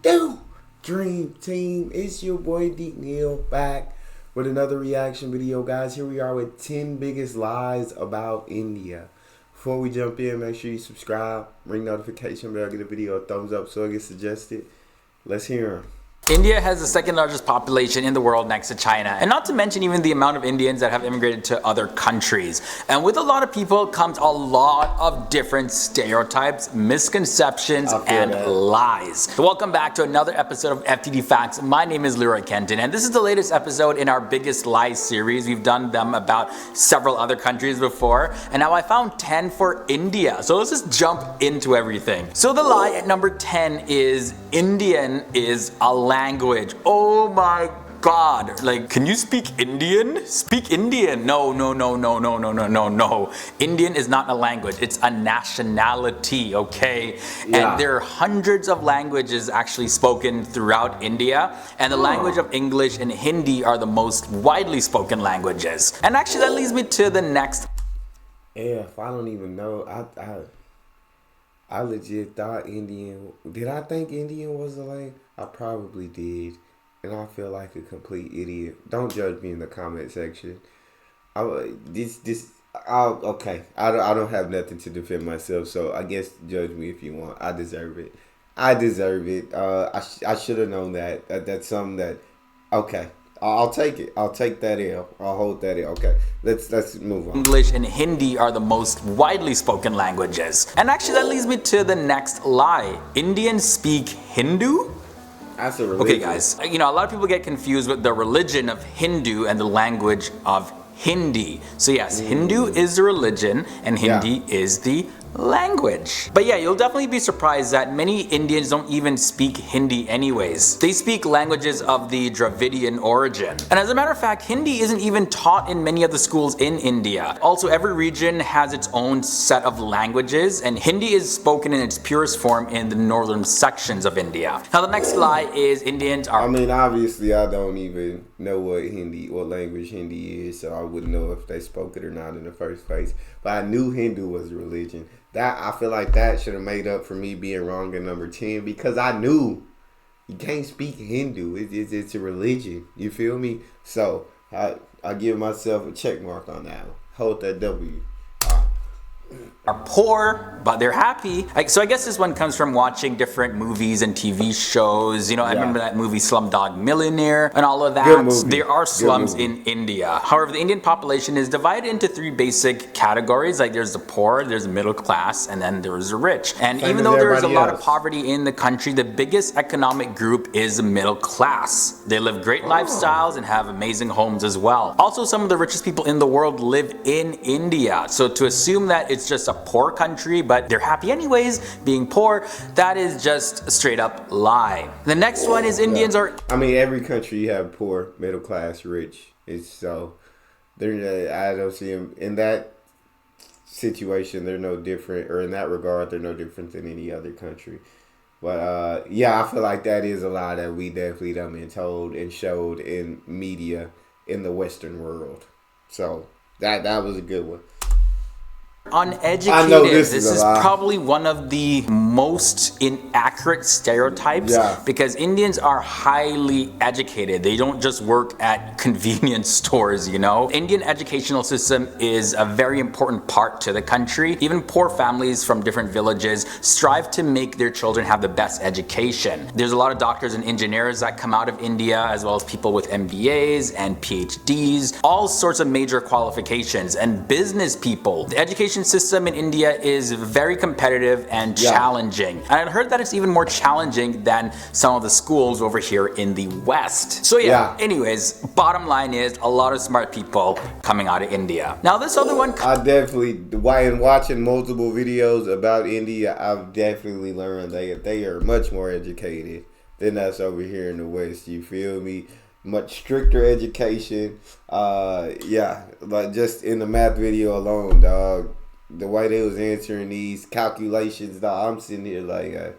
do, Dream Team? It's your boy Deep Neal back with another reaction video, guys. Here we are with 10 biggest lies about India. Before we jump in, make sure you subscribe, ring notification bell, give the video a thumbs up so it gets suggested. Let's hear them. India has the second largest population in the world next to China, and not to mention even the amount of Indians that have immigrated to other countries. And with a lot of people comes a lot of different stereotypes, misconceptions, and lies. So welcome back to another episode of FTD Facts. My name is Leroy Kenton, and this is the latest episode in our Biggest Lies series. We've done them about several other countries before, and now I found 10 for India. So let's just jump into everything. So the lie at number 10 is Indian is a language. Oh my God. Like, can you speak Indian? Speak Indian. No. Indian is not a language. It's a nationality, okay? Yeah. And there are hundreds of languages actually spoken throughout India. And the language of English and Hindi are the most widely spoken languages. And actually that leads me to the next. Yeah, if I don't even know. I legit thought Indian. Did I think Indian was a language? I probably did, and I feel like a complete idiot. Don't judge me in the comment section. Okay. I don't have nothing to defend myself, so I guess judge me if you want. I deserve it. I should have known that. That's something that. Okay. I'll take it. I'll take that L. I'll hold that L. Okay, let's move on. English and Hindi are the most widely spoken languages. And actually that leads me to the next lie. Indians speak Hindu? That's a religion. Okay guys, a lot of people get confused with the religion of Hindu and the language of Hindi. So yes, Hindu is the religion and Hindi is the language. But yeah, you'll definitely be surprised that many Indians don't even speak Hindi anyways. They speak languages of the Dravidian origin. And as a matter of fact, Hindi isn't even taught in many of the schools in India. Also, every region has its own set of languages, and Hindi is spoken in its purest form in the northern sections of India. Now the next lie is Indians are... I mean, obviously I don't even know what language Hindi is, so I wouldn't know if they spoke it or not in the first place. But I knew Hindu was a religion. That I feel like that should have made up for me being wrong at number 10, because I knew you can't speak Hindu. It's a religion. You feel me? So I give myself a check mark on that one. Hold that W. Are poor, but they're happy. So I guess this one comes from watching different movies and TV shows. I remember that movie Slumdog Millionaire and all of that. There are slums in India. However, the Indian population is divided into three basic categories. Like there's the poor, there's the middle class, and then there's the rich. And even though there's a lot of poverty in the country, the biggest economic group is the middle class. They live great lifestyles and have amazing homes as well. Also, some of the richest people in the world live in India. So to assume that it's just a poor country, but they're happy anyways being poor, that is just a straight up lie. The next one is Indians are... I mean, every country you have poor, middle class, rich. It's so... I don't see them in that situation. They're no different, or in that regard, they're no different than any other country. But yeah, I feel like that is a lie that we definitely done been told and showed in media in the Western world. So that was a good one. Uneducated. This is probably one of the most inaccurate stereotypes because Indians are highly educated. They don't just work at convenience stores, Indian educational system is a very important part to the country. Even poor families from different villages strive to make their children have the best education. There's a lot of doctors and engineers that come out of India, as well as people with MBAs and PhDs, all sorts of major qualifications, and business people. The education system in India is very competitive and challenging. And I heard that it's even more challenging than some of the schools over here in the West. So anyways, bottom line is a lot of smart people coming out of India. Now this other one... I definitely, while watching multiple videos about India, I've definitely learned they are much more educated than us over here in the West. You feel me? Much stricter education. Like just in the math video alone, dog. The way they was answering these calculations, dog, I'm sitting here like,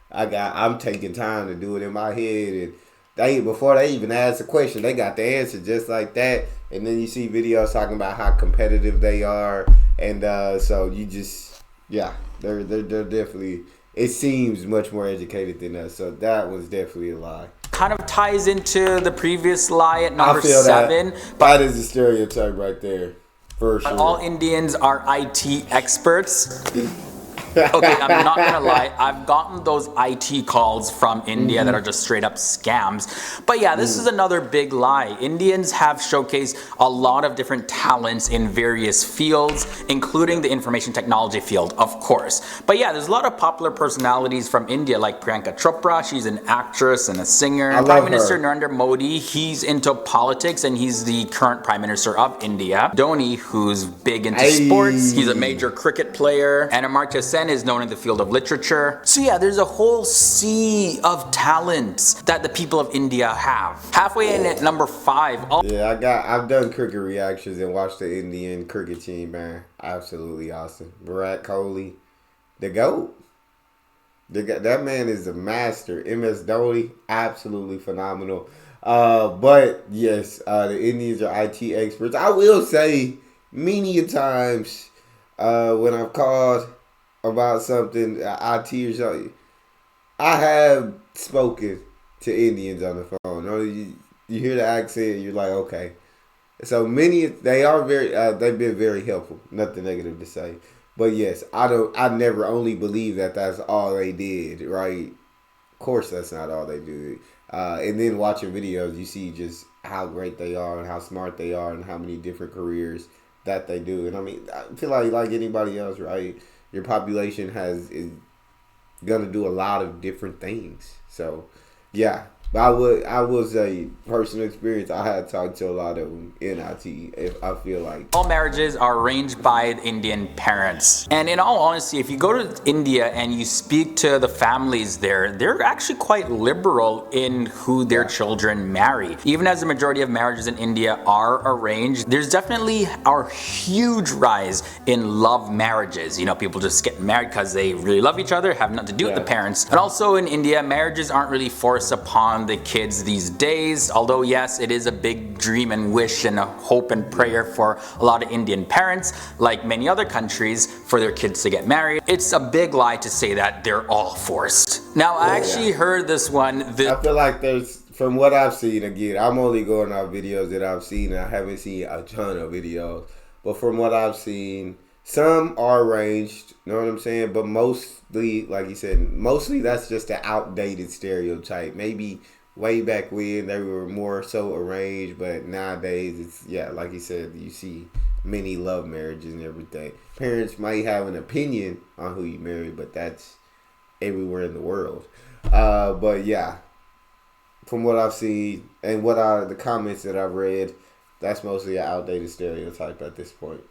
I'm taking time to do it in my head, and before they even ask the question, they got the answer just like that. And then you see videos talking about how competitive they are, and so you just, they're definitely it seems much more educated than us. So that was definitely a lie. Kind of ties into the previous lie at number I feel 7. That is a stereotype right there, for sure. All Indians are IT experts. Okay, I'm not gonna lie, I've gotten those IT calls from India that are just straight up scams. But yeah, this is another big lie. Indians have showcased a lot of different talents in various fields, including the information technology field, of course. But yeah, there's a lot of popular personalities from India, like Priyanka Chopra. She's an actress and a singer. Prime Minister Narendra Modi, he's into politics and he's the current Prime Minister of India. Dhoni, who's big into sports, he's a major cricket player. And Amartya Sen is known in the field of literature. So yeah, there's a whole sea of talents that the people of India have. Halfway in at number 5. I've done cricket reactions and watched the Indian cricket team, man. Absolutely awesome. Virat Kohli, the GOAT. That man is a master. MS Dhoni, absolutely phenomenal. But yes, the Indians are IT experts. I will say, many a times when I've called about something, IT or something, I have spoken to Indians on the phone. You hear the accent, you're like, okay. So they are they've been very helpful. Nothing negative to say. But yes, I never only believe that that's all they did, right? Of course, that's not all they did. And then watching videos, you see just how great they are and how smart they are and how many different careers that they do. And I mean, I feel like anybody else, right? Your population is gonna do a lot of different things. So, yeah. But I would say personal experience. I had talked to a lot of them in IT. If I feel like all marriages are arranged by Indian parents, and in all honesty, if you go to India and you speak to the families there, they're actually quite liberal in who their children marry. Even as the majority of marriages in India are arranged, there's definitely a huge rise in love marriages. You know, people just get married because they really love each other, have nothing to do with the parents. And also in India, marriages aren't really forced upon the kids these days, although yes, it is a big dream and wish and a hope and prayer for a lot of Indian parents, like many other countries, for their kids to get married. It's a big lie to say that they're all forced. Now, I actually heard this one. I feel like from what I've seen, again, I'm only going off videos that I've seen. I haven't seen a ton of videos, but from what I've seen, some are arranged, you know what I'm saying? But mostly, like you said, mostly that's just an outdated stereotype. Maybe way back when they were more so arranged, but nowadays it's, like you said, you see many love marriages and everything. Parents might have an opinion on who you marry, but that's everywhere in the world. But yeah, from what I've seen and the comments that I've read, that's mostly an outdated stereotype at this point.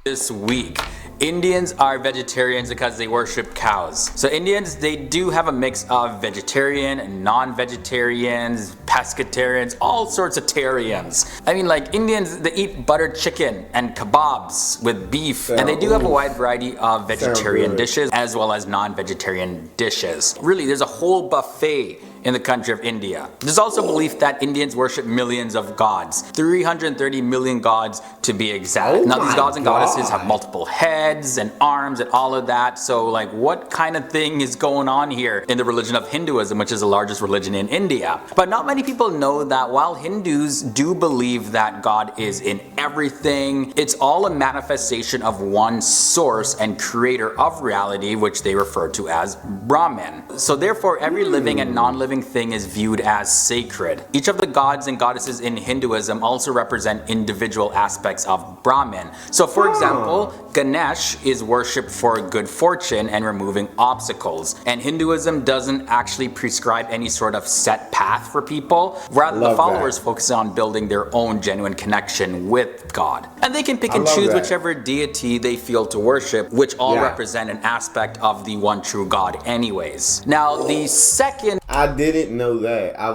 This week, Indians are vegetarians because they worship cows. So Indians, they do have a mix of vegetarian, non-vegetarians, pescatarians, all sorts of tarians. I mean, like Indians, they eat buttered chicken and kebabs with beef, and they do have a wide variety of vegetarian dishes as well as non-vegetarian dishes. Really, there's a whole buffet in the country of India. There's also belief that Indians worship millions of gods, 330 million gods to be exact. Now these gods and goddesses have multiple heads and arms and all of that, so like what kind of thing is going on here in the religion of Hinduism, which is the largest religion in India? But not many people know that while Hindus do believe that God is in everything, it's all a manifestation of one source and creator of reality, which they refer to as Brahman. So therefore every living and non-living thing is viewed as sacred. Each of the gods and goddesses in Hinduism also represent individual aspects of Brahman. So for example, Ganesh is worshipped for good fortune and removing obstacles. And Hinduism doesn't actually prescribe any sort of set path for people. Rather, the followers focus on building their own genuine connection with God. And they can pick and choose whichever deity they feel to worship, which all represent an aspect of the one true God anyways. Now, the second... I didn't know that. I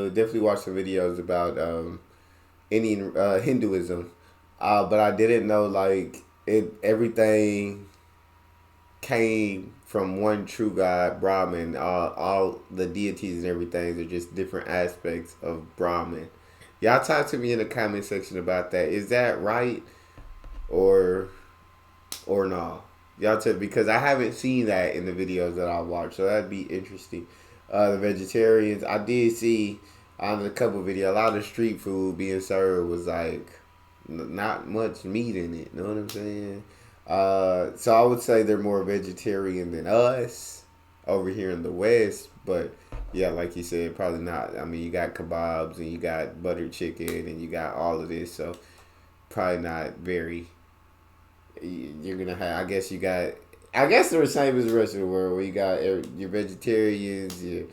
definitely watched some videos about Indian Hinduism, but I didn't know like everything came from one true God, Brahman. All the deities and everything are just different aspects of Brahman. Y'all talk to me in the comment section about that. Is that right or no? Y'all tell, because I haven't seen that in the videos that I watched, so that'd be interesting. The vegetarians, I did see on a couple videos, a lot of street food being served was like not much meat in it. You know what I'm saying? So I would say they're more vegetarian than us over here in the West, but yeah, like you said, probably not. I mean, you got kebabs and you got buttered chicken and you got all of this, so probably not very. You're gonna have. I guess you got. I guess they're the same as the rest of the world, where you got your vegetarians, your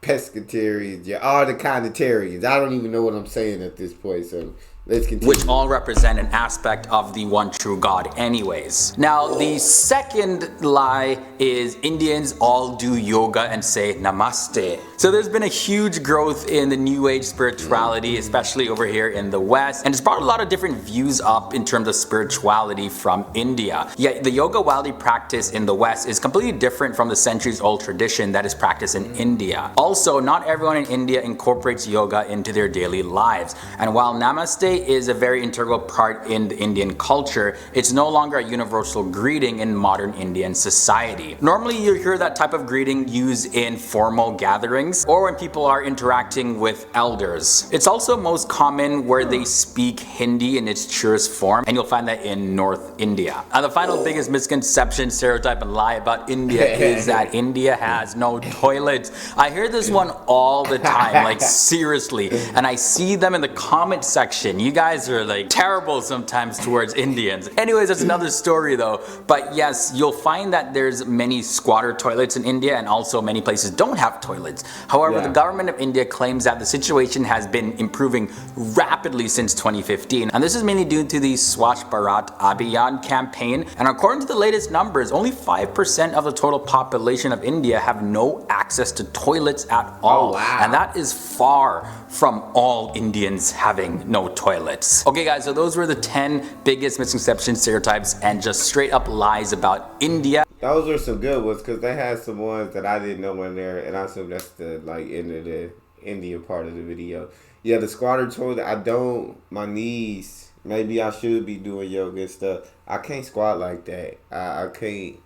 pescatarians, your all the kind of tarians. I don't even know what I'm saying at this point, so let's continue. Which all represent an aspect of the one true God anyways. Now, the second lie is Indians all do yoga and say namaste. So there's been a huge growth in the New Age spirituality, especially over here in the West, and it's brought a lot of different views up in terms of spirituality from India. Yet the yoga wildly practice in the West is completely different from the centuries-old tradition that is practiced in India. Also, not everyone in India incorporates yoga into their daily lives, and while namaste is a very integral part in the Indian culture, it's no longer a universal greeting in modern Indian society. Normally you hear that type of greeting used in formal gatherings or when people are interacting with elders. It's also most common where they speak Hindi in its truest form, and you'll find that in North India. And the final biggest misconception, stereotype, and lie about India is that India has no toilets. I hear this one all the time, like seriously, and I see them in the comment section. You guys are like terrible sometimes towards Indians. Anyways, that's another story though. But yes, you'll find that there's many squatter toilets in India, and also many places don't have toilets. However, the government of India claims that the situation has been improving rapidly since 2015, and this is mainly due to the Swachh Bharat Abhiyan campaign. And according to the latest numbers, only 5% of the total population of India have no access to toilets at all. Oh, wow. And that is far from all Indians having no toilets. Okay guys, so those were the 10 biggest misconceptions, stereotypes, and just straight up lies about India. Those were some good ones because they had some ones that I didn't know in there, and I assume that's the like end of the Indian part of the video. Yeah, the squatter toilet. I don't. My knees. Maybe I should be doing yoga and stuff. I can't squat like that. I can't.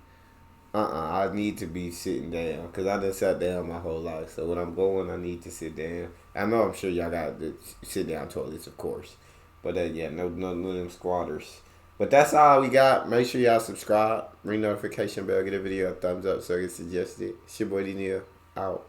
I need to be sitting down because I done sat down my whole life. So when I'm going, I need to sit down. I know I'm sure y'all got the sit down toilets, of course, but yeah, no of them squatters. But that's all we got. Make sure y'all subscribe, ring notification bell, get a video a thumbs up so it gets suggested. It's your boy D Neil, out.